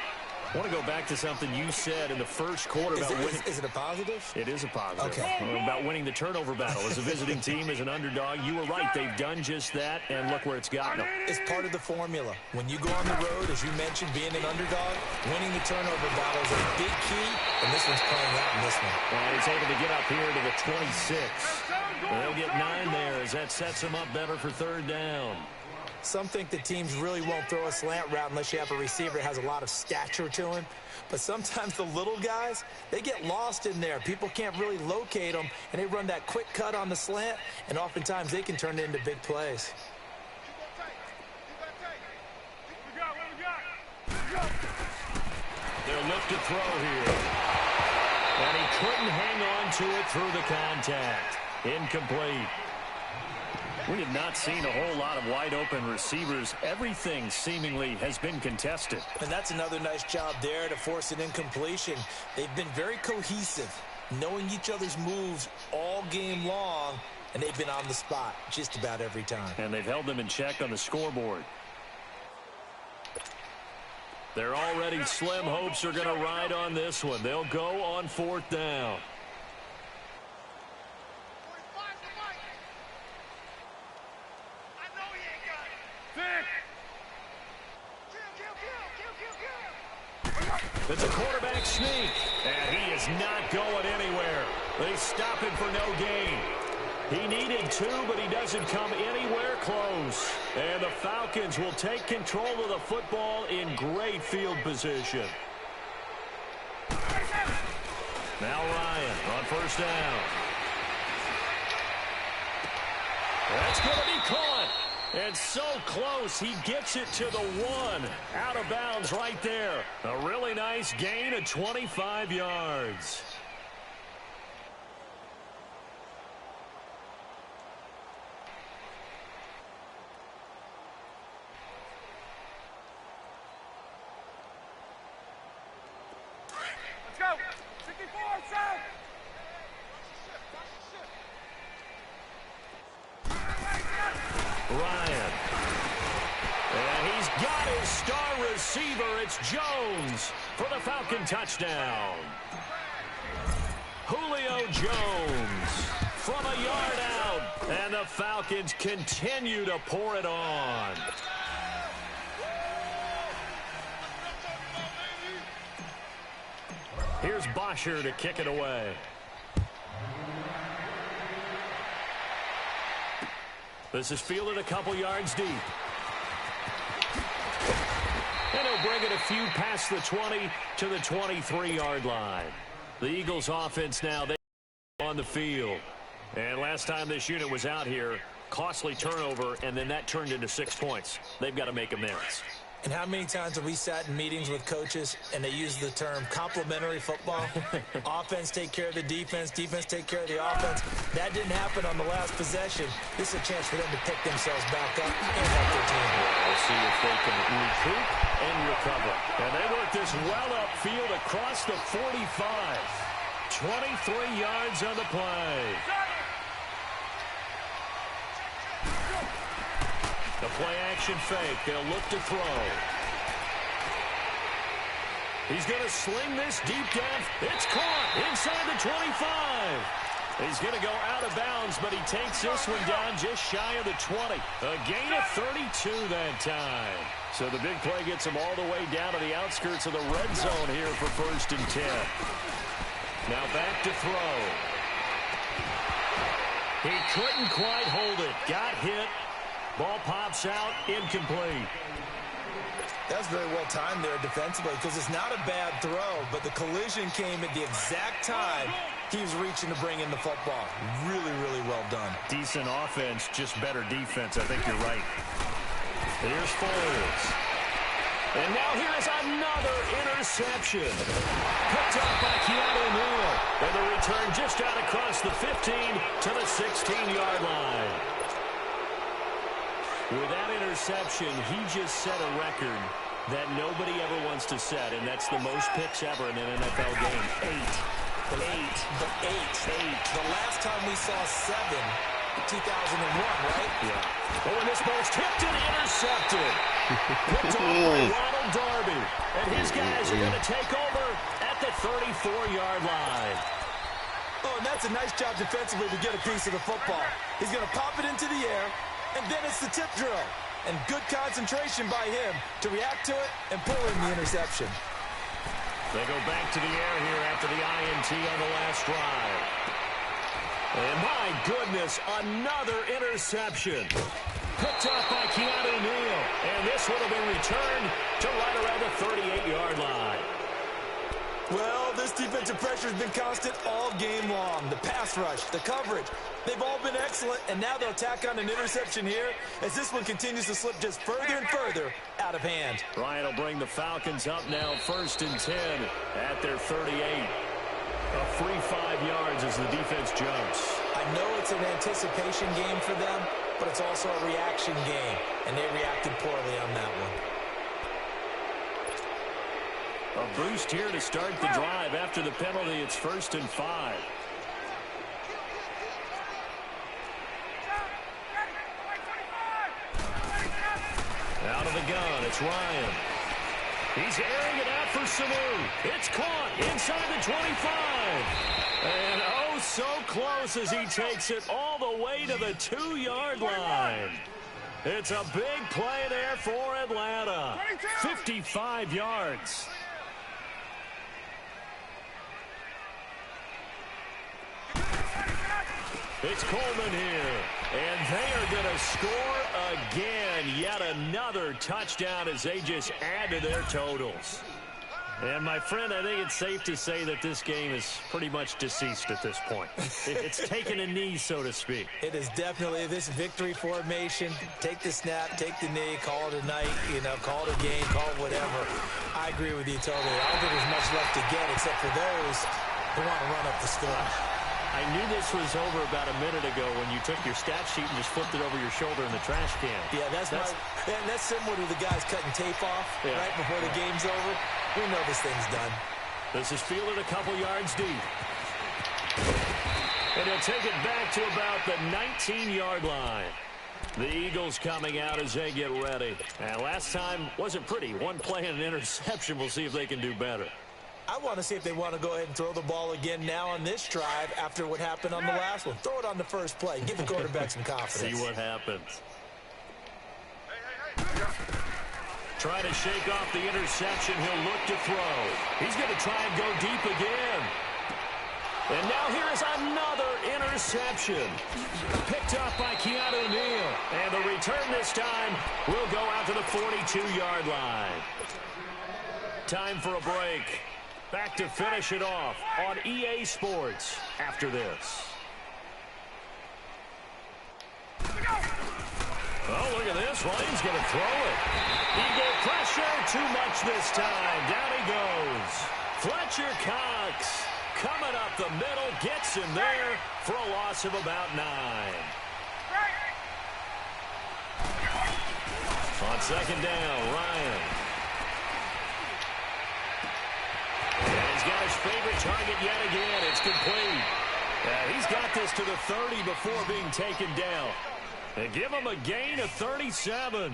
I want to go back to something you said in the first quarter about winning. Is it a positive? It is a positive. Okay. About winning the turnover battle. As a visiting team, as an underdog, you were right. They've done just that, and look where it's gotten them. It's part of the formula. When you go on the road, as you mentioned, being an underdog, winning the turnover battle is a big key, and this one's playing out in this one. And he's able to get up here to the 26. And they'll get 9 there as that sets him up better for third down. Some think the teams really won't throw a slant route unless you have a receiver that has a lot of stature to him. But sometimes the little guys, they get lost in there. People can't really locate them, and they run that quick cut on the slant, and oftentimes they can turn it into big plays. They'll look to throw here. And he couldn't hang on to it through the contact. Incomplete. We have not seen a whole lot of wide-open receivers. Everything seemingly has been contested. And that's another nice job there to force an incompletion. They've been very cohesive, knowing each other's moves all game long, and they've been on the spot just about every time. And they've held them in check on the scoreboard. Their already slim hopes are going to ride on this one. They'll go on 4th down. It's a quarterback sneak, and he is not going anywhere. They stop him for no gain. He needed 2, but he doesn't come anywhere close. And the Falcons will take control of the football in great field position. Now Ryan on 1st down. That's going to be caught. And so close, he gets it to the 1. Out of bounds right there. A really nice gain of 25 yards. Let's go. 64, south. Ryan. And he's got his star receiver. It's Jones for the Falcon touchdown. Julio Jones from a yard out. And the Falcons continue to pour it on. Here's Bosher to kick it away. This is fielded a couple yards deep. And he'll bring it a few past the 20 to the 23-yard line. The Eagles offense now, they on the field. And last time this unit was out here, costly turnover, and then that turned into 6 points. They've got to make amends. And how many times have we sat in meetings with coaches and they use the term complementary football? Offense take care of the defense, defense take care of the offense. That didn't happen on the last possession. This is a chance for them to pick themselves back up and help their team. We'll see if they can recoup and recover. And they work this well upfield across the 45. 23 yards on the play. The play-action fake. They'll look to throw. He's going to sling this deep down. It's caught inside the 25. He's going to go out of bounds, but he takes this one down just shy of the 20. A gain of 32 that time. So the big play gets him all the way down to the outskirts of the red zone here for 1st and 10. Now back to throw. He couldn't quite hold it. Got hit. Ball pops out. Incomplete. That's very well timed there defensively because it's not a bad throw, but the collision came at the exact time he was reaching to bring in the football. Really, really well done. Decent offense, just better defense. I think you're right. Here's Foles. And now here's another interception. Picked up by Keanu Neal. And the return just out across the 15 to the 16-yard line. With that interception, he just set a record that nobody ever wants to set, and that's the most picks ever in an NFL game. 8. The last time we saw 7, 2001, right? Yeah. But when this ball's tipped and intercepted, picked off by Ronald Darby, and his guys are going to take over at the 34-yard line. Oh, and that's a nice job defensively to get a piece of the football. He's going to pop it into the air, and then it's the tip drill. And good concentration by him to react to it and pull in the interception. They go back to the air here after the INT on the last drive. And my goodness, another interception. Picked off by Keanu Neal. And this one will be returned to right around the 38-yard line. Well, this defensive pressure has been constant all game long. The pass rush, the coverage, they've all been excellent, and now they'll tack on an interception here as this one continues to slip just further and further out of hand. Ryan will bring the Falcons up now 1st and 10 at their 38. A free 5 yards as the defense jumps. I know it's an anticipation game for them, but it's also a reaction game, and they reacted poorly on that one. A boost here to start the drive. After the penalty, it's 1st and 5. Out of the gun, it's Ryan. He's airing it out for Sanu. It's caught inside the 25. And oh, so close as he takes it all the way to the 2-yard line. It's a big play there for Atlanta. 55 yards. It's Coleman here, and they are going to score again. Yet another touchdown as they just add to their totals. And, my friend, I think it's safe to say that this game is pretty much deceased at this point. It's taken a knee, so to speak. It is definitely this victory formation. Take the snap, take the knee, call it a night, call it a game, call it whatever. I agree with you totally. I don't think there's much left to get except for those who want to run up the score. I knew this was over about a minute ago when you took your stat sheet and just flipped it over your shoulder in the trash can. Yeah, that's similar to the guys cutting tape off right before the game's over. We know this thing's done. This is fielded a couple yards deep. And he'll take it back to about the 19-yard line. The Eagles coming out as they get ready. And last time wasn't pretty. One play and an interception. We'll see if they can do better. I want to see if they want to go ahead and throw the ball again now on this drive after what happened on the last one. Throw it on the first play. Give the quarterback some confidence. See what happens. Trying to shake off the interception. He'll look to throw. He's going to try and go deep again. And now here's another interception. Picked up by Keanu Neal. And the return this time will go out to the 42-yard line. Time for a break. Back to finish it off on EA Sports after this. Oh, look at this. Ryan's going to throw it. Eagle pressure. Too much this time. Down he goes. Fletcher Cox coming up the middle. Gets him there for a loss of about 9. On 2nd down, Ryan. And he's got his favorite target yet again. It's complete. He's got this to the 30 before being taken down. They give him a gain of 37.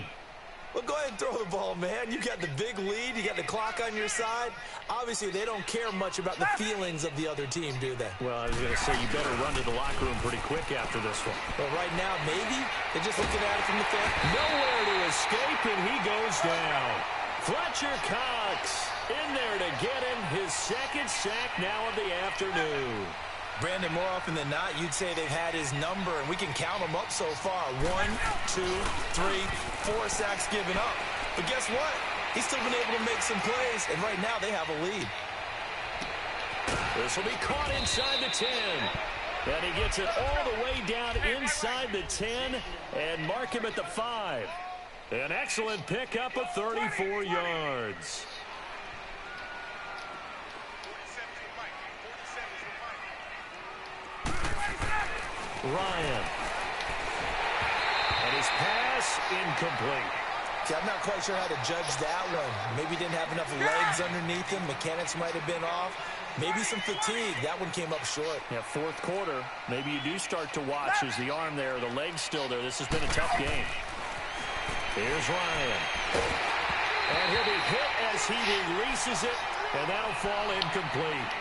Well, go ahead and throw the ball, man. You got the big lead. You got the clock on your side. Obviously, they don't care much about the feelings of the other team, do they? Well, I was going to say, you better run to the locker room pretty quick after this one. Well, right now, maybe they're just looking at it from the fan. Nowhere to escape, and he goes down. Fletcher Cox in there to get him his second sack now of the afternoon. Brandon, more often than not, you'd say they've had his number, and we can count them up so far. 1, 2, 3, 4 sacks given up. But guess what? He's still been able to make some plays, and right now they have a lead. This will be caught inside the 10. And he gets it all the way down inside the 10 and mark him at the 5. An excellent pickup of 34 yards. Ryan. And his pass incomplete. See, I'm not quite sure how to judge that one. Maybe he didn't have enough legs underneath him. Mechanics might have been off. Maybe some fatigue. That one came up short. Yeah, fourth quarter. Maybe you do start to watch as the arm there, the leg's still there. This has been a tough game. Here's Ryan. And he'll be hit as he releases it, and that'll fall incomplete.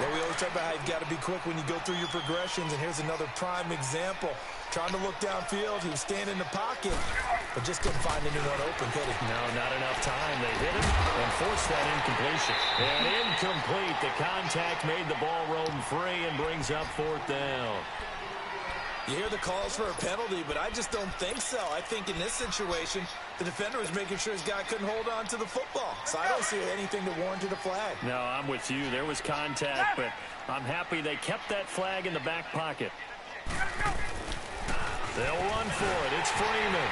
Yeah, we always talk about how you've got to be quick when you go through your progressions, and here's another prime example. Trying to look downfield, he was standing in the pocket, but just couldn't find anyone open, could he? No, not enough time. They hit him and forced that incompletion. And incomplete. The contact made the ball roam free and brings up fourth down. You hear the calls for a penalty, but I just don't think so. I think in this situation, the defender was making sure his guy couldn't hold on to the football. So I don't see anything to warrant a flag. No, I'm with you. There was contact, but I'm happy they kept that flag in the back pocket. They'll run for it. It's Freeman.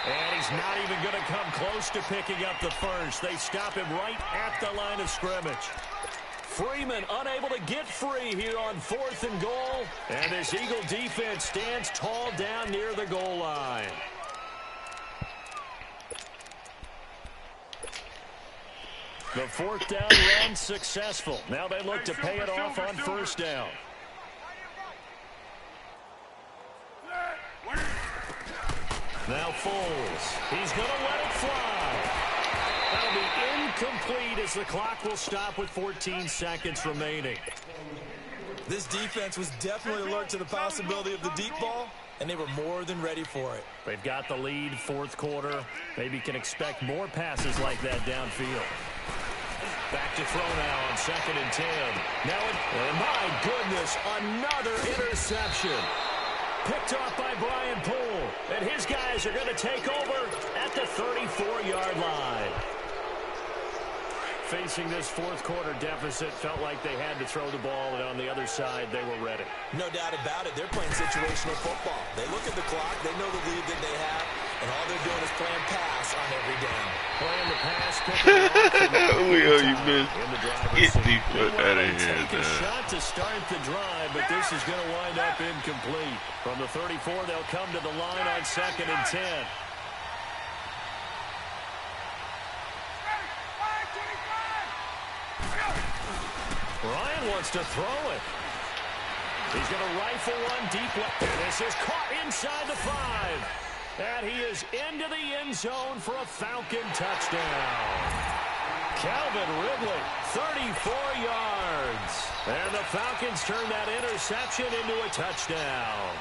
And he's not even going to come close to picking up the first. They stop him right at the line of scrimmage. Freeman unable to get free here on 4th and goal. And this Eagle defense stands tall down near the goal line. The fourth down run successful. Now they look to pay it off on first down. Now Foles. He's going to let it fly. That'll be incomplete as the clock will stop with 14 seconds remaining. This defense was definitely alert to the possibility of the deep ball, and they were more than ready for it. They've got the lead, fourth quarter. Maybe can expect more passes like that downfield. Back to throw now on 2nd and 10. Now, my goodness, another interception. Picked off by Brian Poole. And his guys are going to take over at the 34-yard line. Facing this fourth quarter deficit, felt like they had to throw the ball, and on the other side, they were ready. No doubt about it. They're playing situational football. They look at the clock. They know the lead that they have, and all they're doing is playing pass on every down. Playing the pass, picking it off. We owe you, man. Get the fuck out of here, Take a shot to start the drive, but this is going to wind up incomplete. From the 34, they'll come to the line on 2nd and 10. Ryan wants to throw it. He's going to rifle one deep left. This is caught inside the 5. And he is into the end zone for a Falcon touchdown. Calvin Ridley, 34 yards. And the Falcons turn that interception into a touchdown.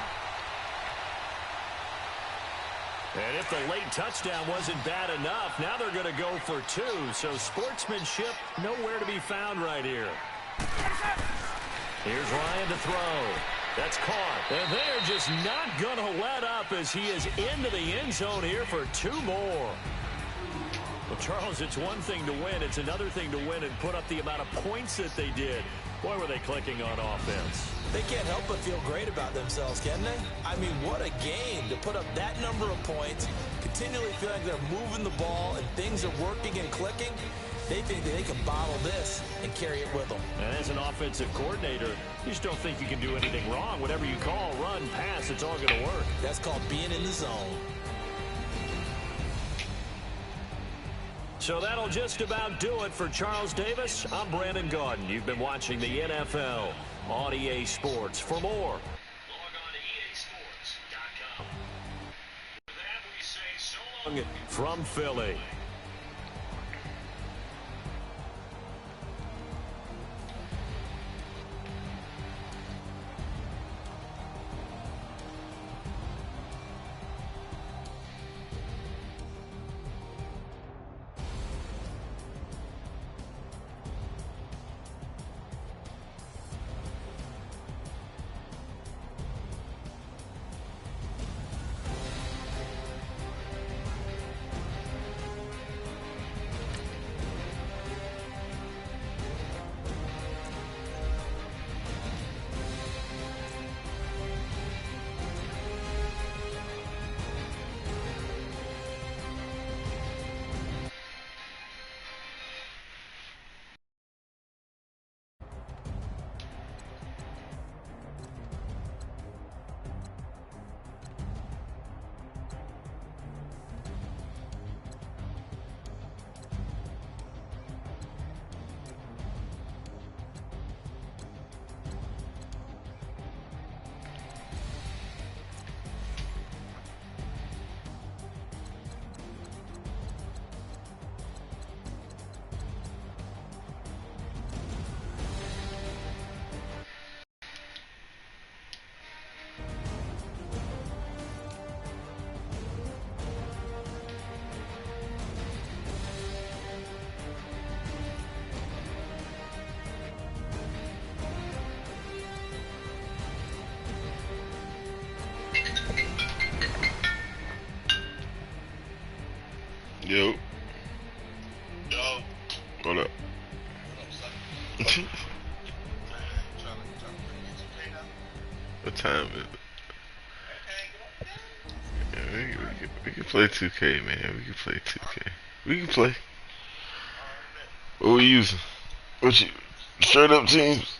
And if the late touchdown wasn't bad enough, now they're going to go for 2. So sportsmanship nowhere to be found right here. Here's Ryan to throw. That's caught. And they're just not going to let up as he is into the end zone here for 2 more. Well, Charles, it's one thing to win. It's another thing to win and put up the amount of points that they did. Boy, were they clicking on offense. They can't help but feel great about themselves, can they? I mean, what a game to put up that number of points, continually feel like they're moving the ball and things are working and clicking. They think that they can bottle this and carry it with them. And as an offensive coordinator, you just don't think you can do anything wrong. Whatever you call, run, pass, it's all going to work. That's called being in the zone. So that'll just about do it for Charles Davis. I'm Brandon Gaudin. You've been watching the NFL on EA Sports. For more, log on to EASports.com. With that, we say so long. from Philly. Yo. Yo. What up? What time is it? Yeah, we can play 2K, man. We can play 2K. We can play. What we using? What you? Straight up teams?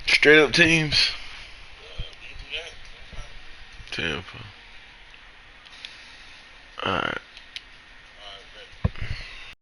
Straight up teams? Tampa. Alright.